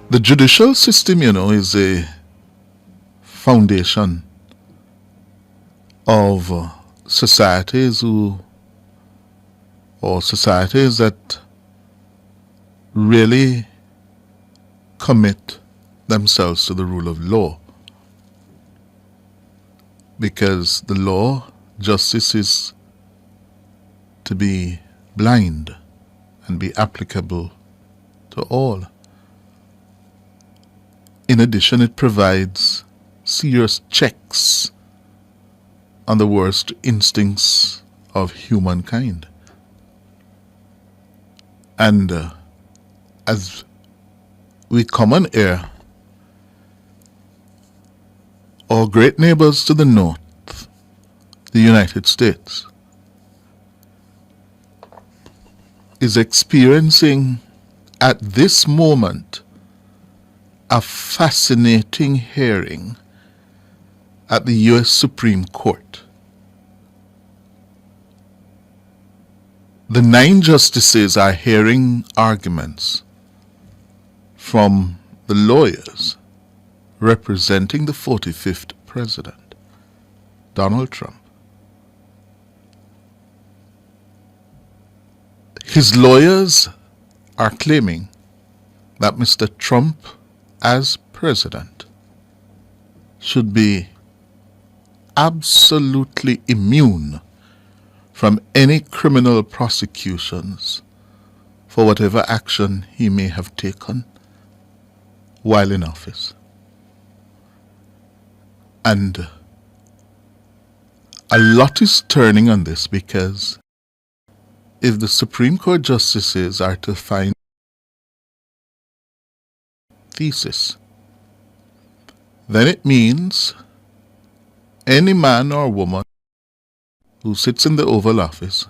The judicial system, is a foundation of societies societies that really commit themselves to the rule of law. Because the law, justice is to be blind and be applicable to all. In addition, it provides serious checks on the worst instincts of humankind. And as we come on air, our great neighbors to the north, the United States, is experiencing at this moment a fascinating hearing at the U.S. Supreme Court. The 9 justices are hearing arguments from the lawyers representing the 45th president, Donald Trump. His lawyers are claiming that Mr. Trump, as president, should be absolutely immune from any criminal prosecutions for whatever action he may have taken while in office. And a lot is turning on this, because if the Supreme Court justices are to find thesis, then it means any man or woman who sits in the Oval Office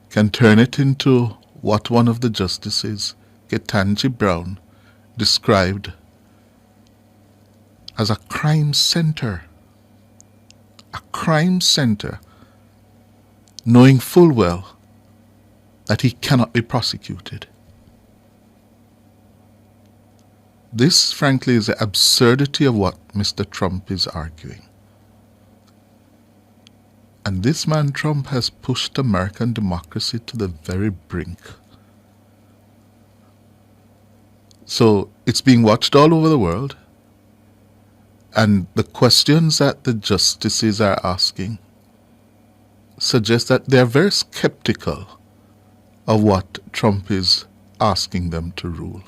can turn it into what one of the justices, Ketanji Brown, described as a crime center. A crime center, knowing full well that he cannot be prosecuted. This, frankly, is the absurdity of what Mr. Trump is arguing. And this man, Trump, has pushed American democracy to the very brink. So it's being watched all over the world. And the questions that the justices are asking suggest that they're very skeptical of what Trump is asking them to rule.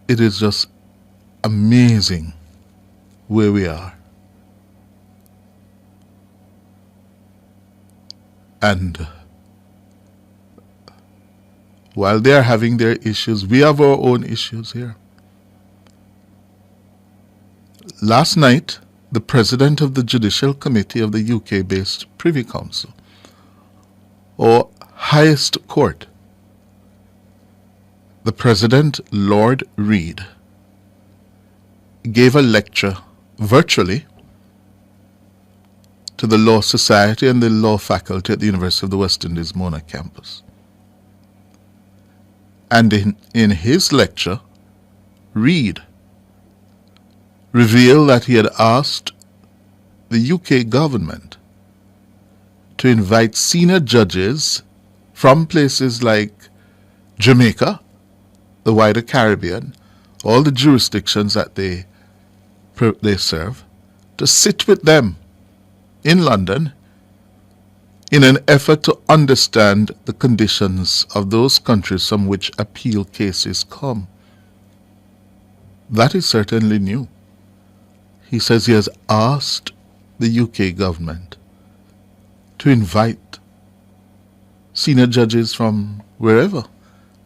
It is just amazing where we are. And while they are having their issues, we have our own issues here. Last night, the president of the Judicial Committee of the UK-based Privy Council, or highest court, the President, Lord Reed, gave a lecture virtually to the Law Society and the Law Faculty at the University of the West Indies Mona campus. And in his lecture, Reed revealed that he had asked the UK government to invite senior judges from places like Jamaica, the wider Caribbean, all the jurisdictions that they serve, to sit with them in London in an effort to understand the conditions of those countries from which appeal cases come. That is certainly new. He says he has asked the UK government to invite senior judges from wherever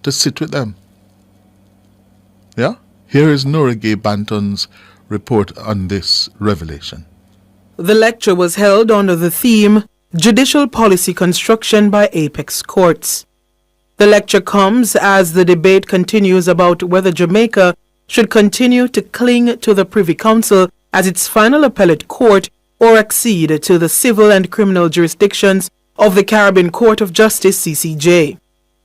to sit with them. Yeah? Here is Nora Gay Banton's report on this revelation. The lecture was held under the theme Judicial Policy Construction by Apex Courts. The lecture comes as the debate continues about whether Jamaica should continue to cling to the Privy Council as its final appellate court or accede to the civil and criminal jurisdictions of the Caribbean Court of Justice (CCJ).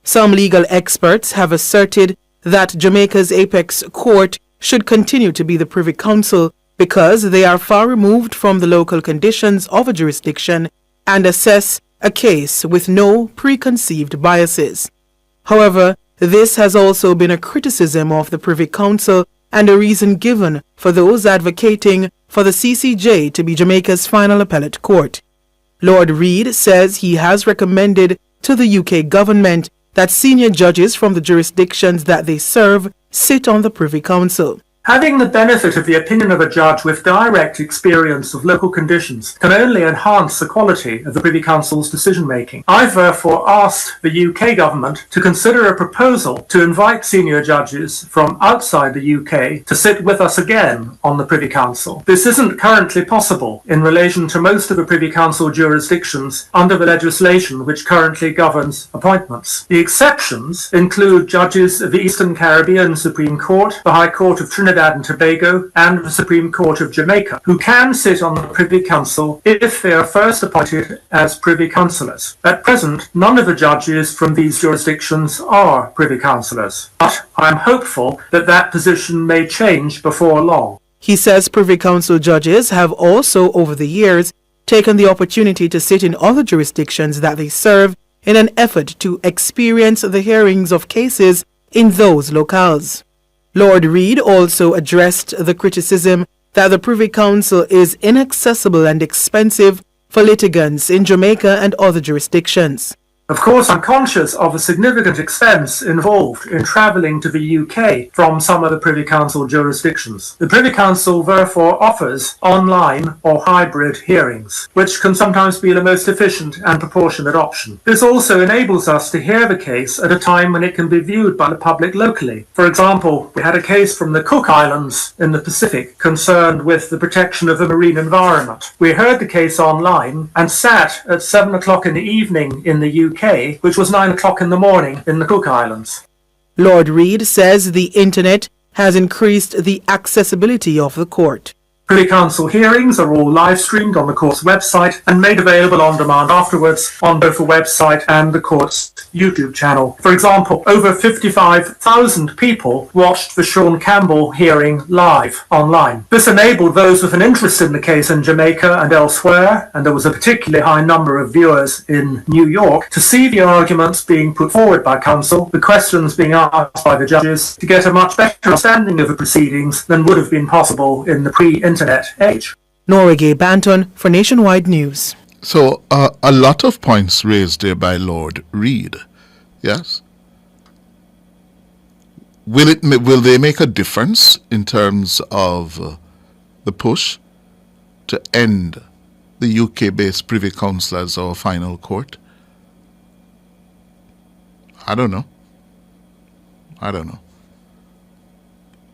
Some legal experts have asserted that Jamaica's apex court should continue to be the Privy Council because they are far removed from the local conditions of a jurisdiction and assess a case with no preconceived biases. However, this has also been a criticism of the Privy Council and a reason given for those advocating for the CCJ to be Jamaica's final appellate court. Lord Reid says he has recommended to the UK government that senior judges from the jurisdictions that they serve sit on the Privy Council. Having the benefit of the opinion of a judge with direct experience of local conditions can only enhance the quality of the Privy Council's decision-making. I've therefore asked the UK government to consider a proposal to invite senior judges from outside the UK to sit with us again on the Privy Council. This isn't currently possible in relation to most of the Privy Council jurisdictions under the legislation which currently governs appointments. The exceptions include judges of the Eastern Caribbean Supreme Court, the High Court of Trinidad and Tobago, and the Supreme Court of Jamaica, who can sit on the Privy Council if they are first appointed as Privy Councillors. At present, none of the judges from these jurisdictions are Privy Councillors, but I am hopeful that that position may change before long. He says Privy Council judges have also, over the years, taken the opportunity to sit in other jurisdictions that they serve in an effort to experience the hearings of cases in those locales. Lord Reid also addressed the criticism that the Privy Council is inaccessible and expensive for litigants in Jamaica and other jurisdictions. Of course, I'm conscious of a significant expense involved in travelling to the UK from some of the Privy Council jurisdictions. The Privy Council therefore offers online or hybrid hearings, which can sometimes be the most efficient and proportionate option. This also enables us to hear the case at a time when it can be viewed by the public locally. For example, we had a case from the Cook Islands in the Pacific concerned with the protection of the marine environment. We heard the case online and sat at 7 o'clock in the evening in the UK, which was 9 o'clock in the morning in the Cook Islands. Lord Reid says the internet has increased the accessibility of the court. Privy Council hearings are all live streamed on the court's website and made available on demand afterwards on both the website and the court's YouTube channel. For example, over 55,000 people watched the Sean Campbell hearing live online. This enabled those with an interest in the case in Jamaica and elsewhere, and there was a particularly high number of viewers in New York, to see the arguments being put forward by counsel, the questions being asked by the judges, to get a much better understanding of the proceedings than would have been possible in the pre-internet age. Norige Banton for Nationwide News. So a lot of points raised there by Lord Reid. Yes. Will they make a difference in terms of the push to end the UK-based Privy Council as our final court? I don't know.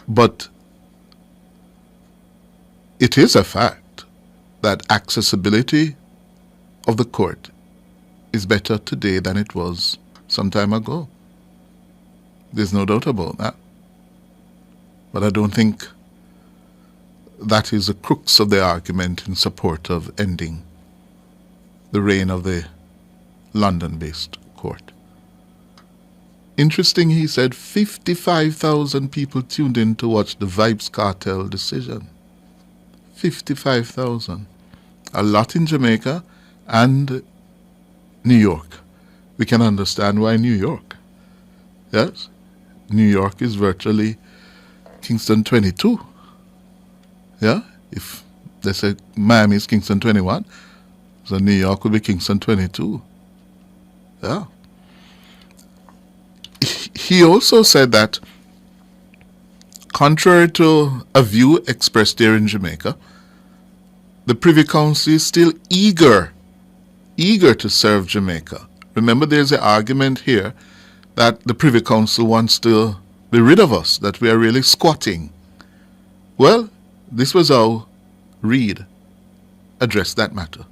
But it is a fact that accessibility of the court is better today than it was some time ago. There's no doubt about that. But I don't think that is the crux of the argument in support of ending the reign of the London-based court. Interesting, he said 55,000 people tuned in to watch the Vybz Kartel decision. 55,000. A lot in Jamaica and New York. We can understand why New York. Yes? New York is virtually Kingston 22. Yeah? If they say Miami is Kingston 21, so New York would be Kingston 22. Yeah. He also said that, contrary to a view expressed there in Jamaica, the Privy Council is still eager to serve Jamaica. Remember, there's an argument here that the Privy Council wants to be rid of us, that we are really squatting. Well, this was how Reid addressed that matter.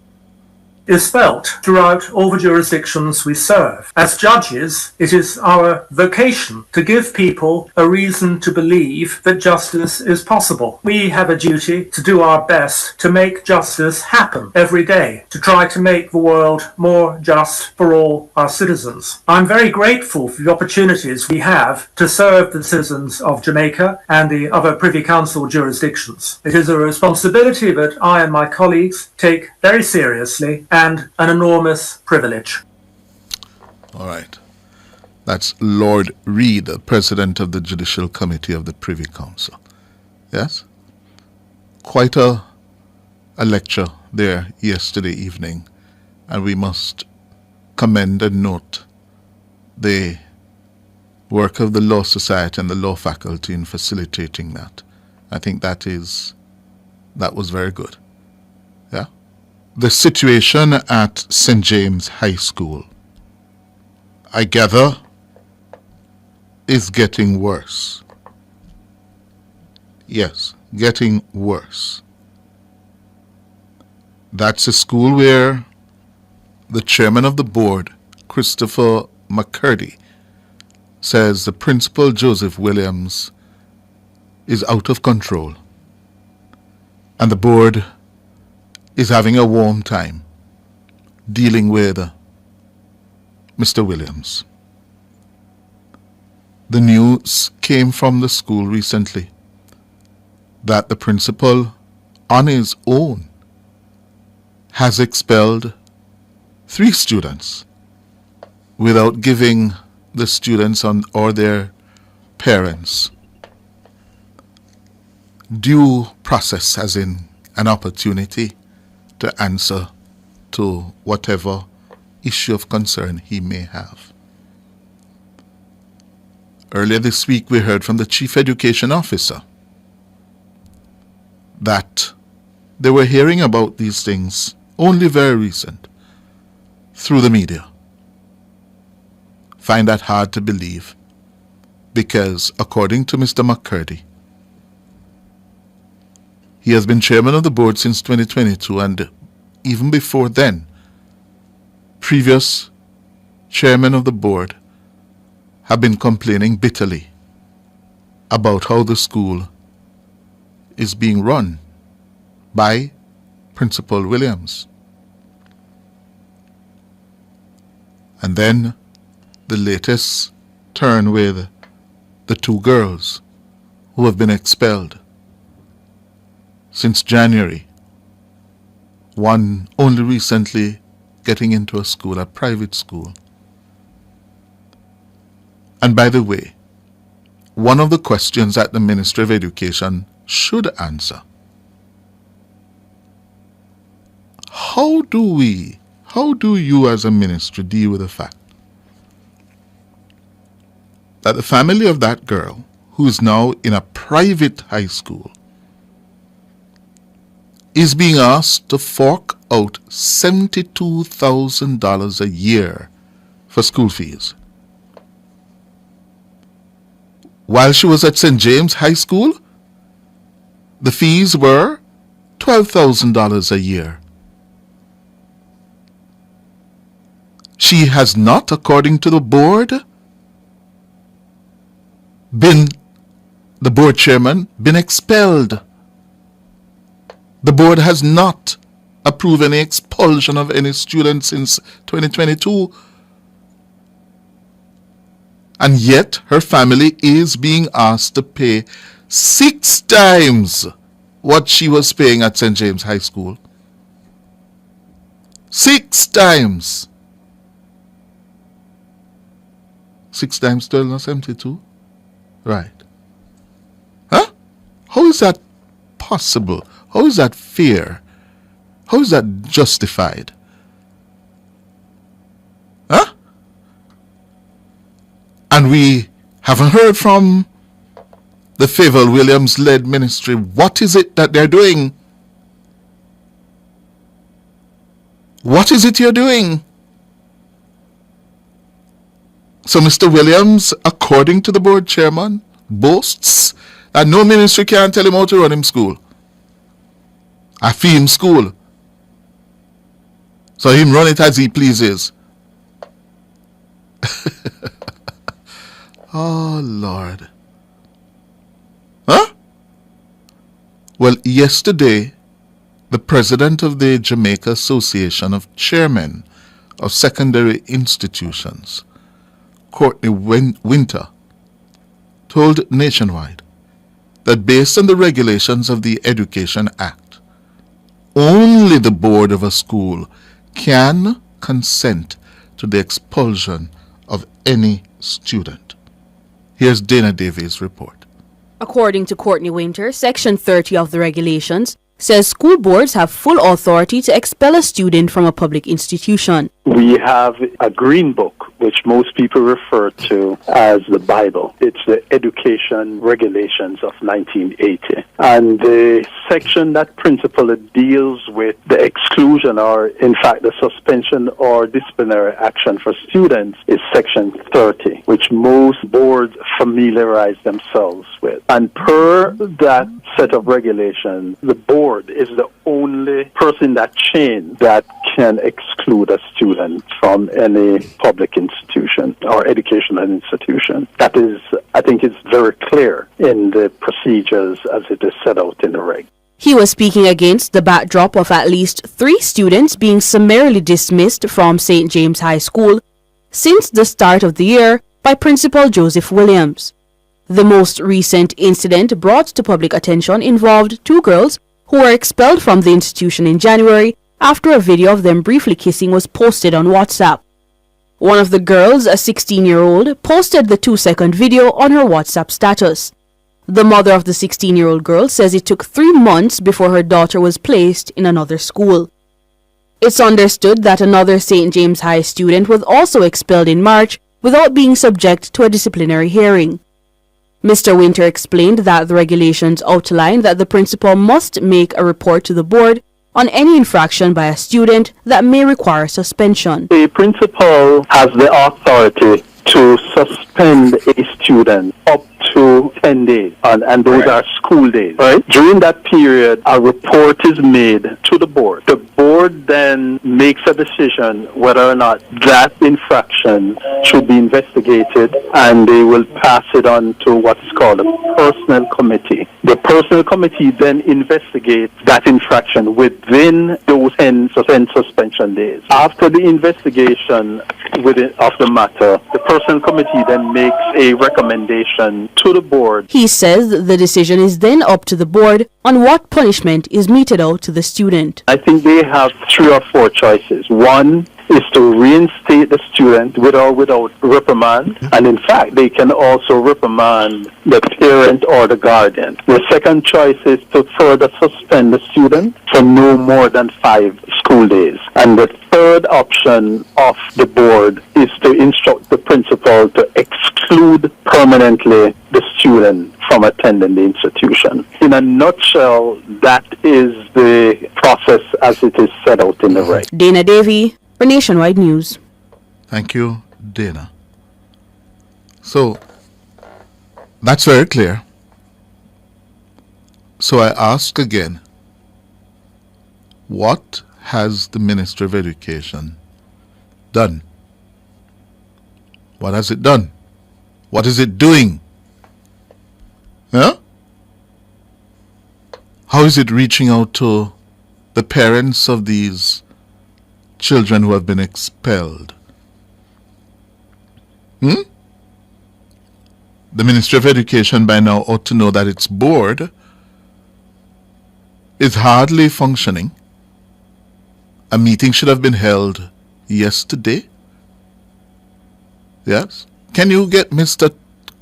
is felt throughout all the jurisdictions we serve. As judges, it is our vocation to give people a reason to believe that justice is possible. We have a duty to do our best to make justice happen every day, to try to make the world more just for all our citizens. I'm very grateful for the opportunities we have to serve the citizens of Jamaica and the other Privy Council jurisdictions. It is a responsibility that I and my colleagues take very seriously and an enormous privilege. All right. That's Lord Reid, the President of the Judicial Committee of the Privy Council. Yes? Quite a lecture there yesterday evening, and we must commend and note the work of the Law Society and the Law Faculty in facilitating that. I think that was very good. Yeah? The situation at St. James High School, I gather, is getting worse. Yes, getting worse. That's a school where the chairman of the board, Christopher McCurdy, says the principal, Joseph Williams, is out of control. And the board is having a warm time dealing with Mr. Williams. The news came from the school recently that the principal, on his own, has expelled 3 students without giving the students or their parents due process, as in an opportunity to answer to whatever issue of concern he may have. Earlier this week, we heard from the Chief Education Officer that they were hearing about these things only very recent through the media. Find that hard to believe because, according to Mr. McCurdy, he has been chairman of the board since 2022, and even before then, previous chairmen of the board have been complaining bitterly about how the school is being run by Principal Williams. And then the latest turn with the 2 girls who have been expelled since January. One only recently getting into a private school. And by the way, one of the questions that the Ministry of Education should answer: how do you as a ministry deal with the fact that the family of that girl, who is now in a private high school, is being asked to fork out $72,000 a year for school fees, while she was at St. James High School? The fees were $12,000 a year. She has not, according to the board, the board chairman, been expelled. The board has not approved any expulsion of any students since 2022. And yet her family is being asked to pay 6 times what she was paying at St. James High School. 6 times. 6 times 12, not 72? Right. Huh? How is that possible? How is that fair? How is that justified? Huh? And we haven't heard from the Favour Williams-led ministry. What is it that they're doing? What is it you're doing? So Mr. Williams, according to the board chairman, boasts that no ministry can tell him how to run him school. A theme school. So him run it as he pleases. Oh, Lord. Huh? Well, yesterday, the president of the Jamaica Association of Chairmen of Secondary Institutions, Courtney Winter, told Nationwide that based on the regulations of the Education Act, only the board of a school can consent to the expulsion of any student. Here's Dana Davies' report. According to Courtney Winter, Section 30 of the regulations says school boards have full authority to expel a student from a public institution. We have a green book, which most people refer to as the Bible. It's the Education Regulations of 1980. And the section that principally deals with the exclusion or, in fact, the suspension or disciplinary action for students is Section 30, which most boards familiarize themselves with. And per that set of regulations, the board is the only person in that chain that can exclude a student from any public institution or educational institution. That is, I think it's very clear in the procedures as it is set out in the reg. He was speaking against the backdrop of at least 3 students being summarily dismissed from St. James High School since the start of the year by Principal Joseph Williams. The most recent incident brought to public attention involved 2 girls who were expelled from the institution in January after a video of them briefly kissing was posted on WhatsApp. One of the girls, a 16-year-old, posted the 2-second video on her WhatsApp status. The mother of the 16-year-old girl says it took 3 months before her daughter was placed in another school. It's understood that another St. James High student was also expelled in March without being subject to a disciplinary hearing. Mr. Winter explained that the regulations outline that the principal must make a report to the board on any infraction by a student that may require suspension. The principal has the authority to suspend a student up to 10 days, and those are school days. Right? During that period, a report is made to the board. The board then makes a decision whether or not that infraction should be investigated, and they will pass it on to what's called a personnel committee. The personnel committee then investigates that infraction within those 10 suspension days. After the investigation of the matter, the personnel committee then makes a recommendation to the board. He says the decision is then up to the board on what punishment is meted out to the student. I think they have 3 or 4 choices. One is to reinstate the student with or without reprimand, and in fact they can also reprimand the parent or the guardian. The second choice is to further suspend the student for no more than 5 school days, and the third option of the board is to instruct the principal to exclude permanently the student from attending the institution. In a nutshell, that is the process as it is set out in the reg. Dana Davey for Nationwide News. Thank you, Dana. So, that's very clear. So I ask again, what has the Ministry of Education done? What has it done? What is it doing? Huh? How is it reaching out to the parents of these children who have been expelled? The Ministry of Education by now ought to know that its board is hardly functioning. A meeting should have been held yesterday. Yes? Can you get Mr.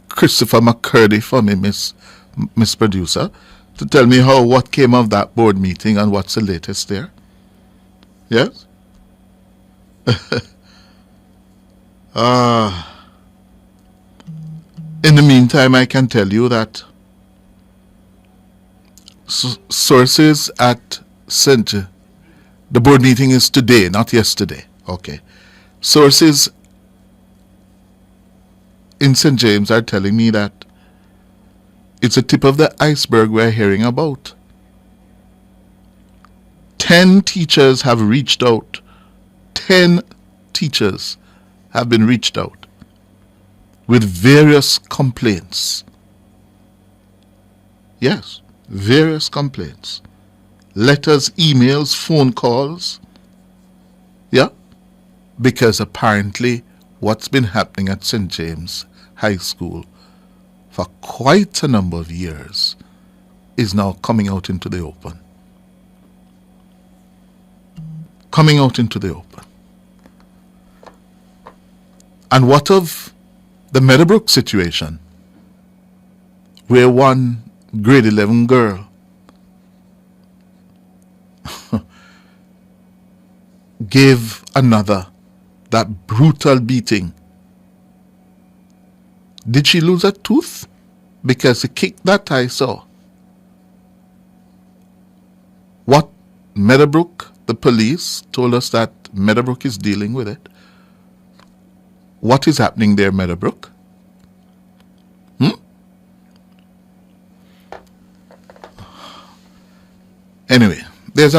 Christopher McCurdy for me, Miss Producer, to tell me what came of that board meeting and what's the latest there? Yes? In the meantime, I can tell you that sources at the board meeting is today, not yesterday. Okay. Sources in St. James are telling me that it's a tip of the iceberg we're hearing about. 10 teachers have reached out 10 teachers have been reached out with various complaints. Yes, various complaints. Letters, emails, phone calls. Yeah, because apparently what's been happening at St. James High School for quite a number of years is now coming out into the open. Coming out into the open. And what of the Meadowbrook situation, where one grade 11 girl gave another that brutal beating? Did she lose a tooth because he kicked that I saw? What Meadowbrook, the police told us that Meadowbrook is dealing with it. What is happening there, Meadowbrook? Anyway, there's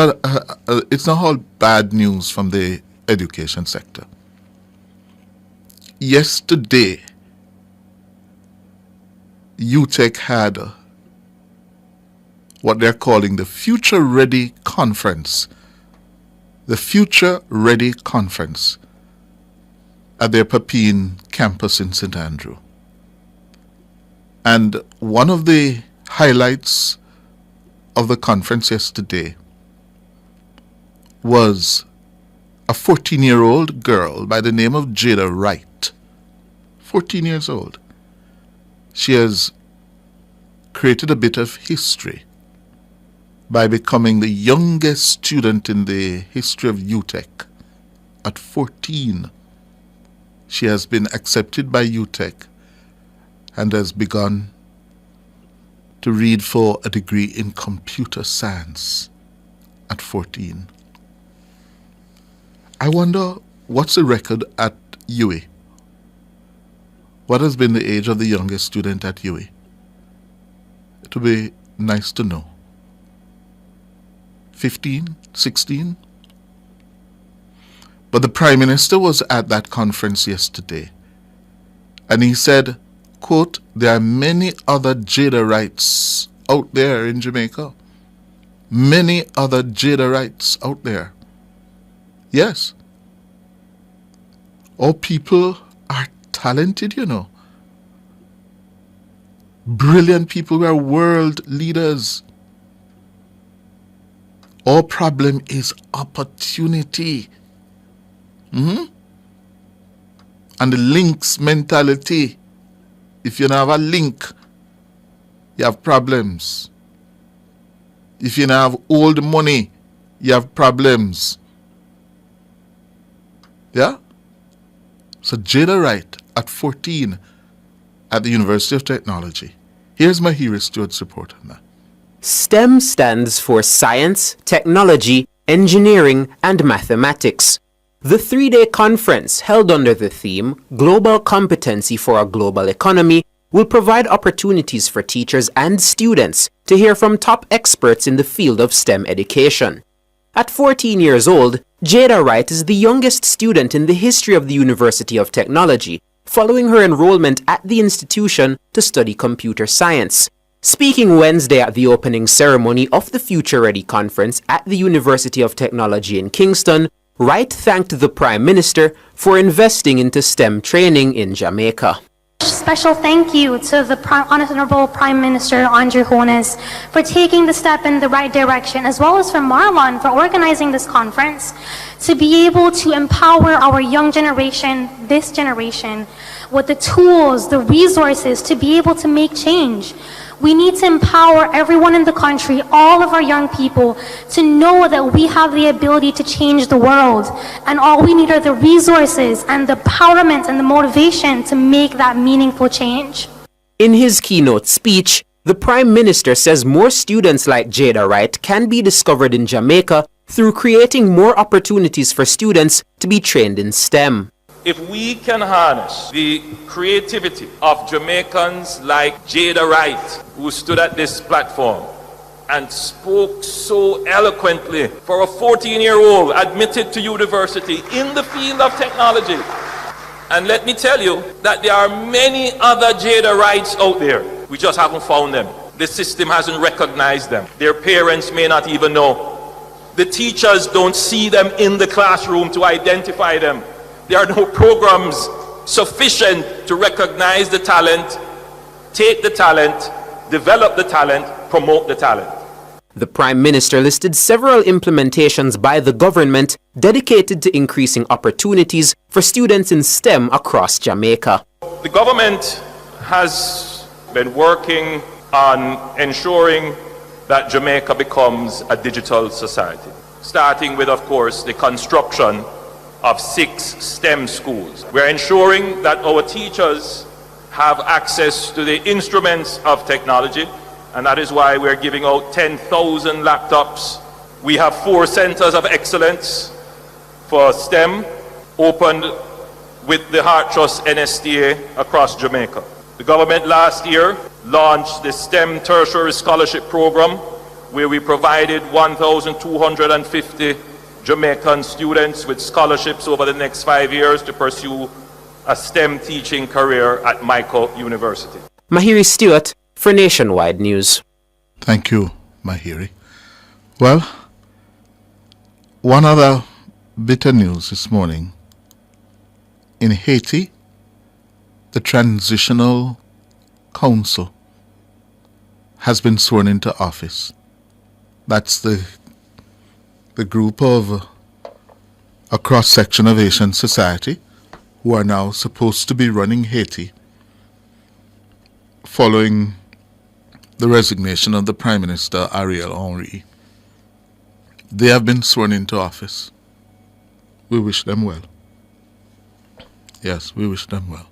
it's not all bad news from the education sector. Yesterday, UTech had what they're calling the Future Ready Conference. The Future Ready Conference at their Papine campus in St. Andrew. And one of the highlights of the conference yesterday was a 14-year-old girl by the name of Jada Wright. 14 years old. She has created a bit of history by becoming the youngest student in the history of UTech at 14. She has been accepted by UTech and has begun to read for a degree in computer science at 14. I wonder what's the record at UWI? What has been the age of the youngest student at UWI? It would be nice to know. 15, 16? But the Prime Minister was at that conference yesterday, and he said, quote, there are many other Jada Wrights out there in Jamaica. Many other Jada Wrights out there. Yes. All people are talented, you know. Brilliant people who are world leaders. Our problem is opportunity. And the links mentality. If you don't have a link, you have problems. If you don't have old money, you have problems. Yeah? So Jada Wright at 14 at the University of Technology. Here's Mahiri Stewart's report on that. STEM stands for Science, Technology, Engineering, and Mathematics. The three-day conference, held under the theme Global Competency for a Global Economy, will provide opportunities for teachers and students to hear from top experts in the field of STEM education. At 14 years old, Jada Wright is the youngest student in the history of the University of Technology, following her enrollment at the institution to study computer science. Speaking Wednesday at the opening ceremony of the Future Ready Conference at the University of Technology in Kingston, Wright thanked the Prime Minister for investing into STEM training in Jamaica. Special thank you to the Honorable Prime Minister Andrew Holness for taking the step in the right direction, as well as for Marlon for organizing this conference to be able to empower our young generation, this generation, with the tools, the resources to be able to make change. We need to empower everyone in the country, all of our young people, to know that we have the ability to change the world. And all we need are the resources and the empowerment and the motivation to make that meaningful change. In his keynote speech, the Prime Minister says more students like Jada Wright can be discovered in Jamaica through creating more opportunities for students to be trained in STEM. If we can harness the creativity of Jamaicans like Jada Wright, who stood at this platform and spoke so eloquently for a 14-year-old admitted to university in the field of technology. And let me tell you that there are many other Jadarites out there. We just haven't found them. The system hasn't recognized them. Their parents may not even know. The teachers don't see them in the classroom to identify them. There are no programs sufficient to recognize the talent, take the talent, develop the talent, promote the talent. The Prime Minister listed several implementations by the government dedicated to increasing opportunities for students in STEM across Jamaica. The government has been working on ensuring that Jamaica becomes a digital society, starting with, of course, the construction of 6 STEM schools. We're ensuring that our teachers have access to the instruments of technology, and that is why we're giving out 10,000 laptops. We have 4 centers of excellence for STEM opened with the Heart Trust NSTA across Jamaica. The government last year launched the STEM Tertiary Scholarship Program, where we provided 1,250 Jamaican students with scholarships over the next 5 years to pursue a STEM teaching career at Michael University. Mahiri Stewart for Nationwide News. Thank you, Mahiri. Well, one other bit of news this morning. In Haiti, the Transitional Council has been sworn into office. That's the group of a cross-section of Haitian society who are now supposed to be running Haiti following the resignation of the Prime Minister Ariel Henry. They have been sworn into office. We wish them well. Yes, we wish them well.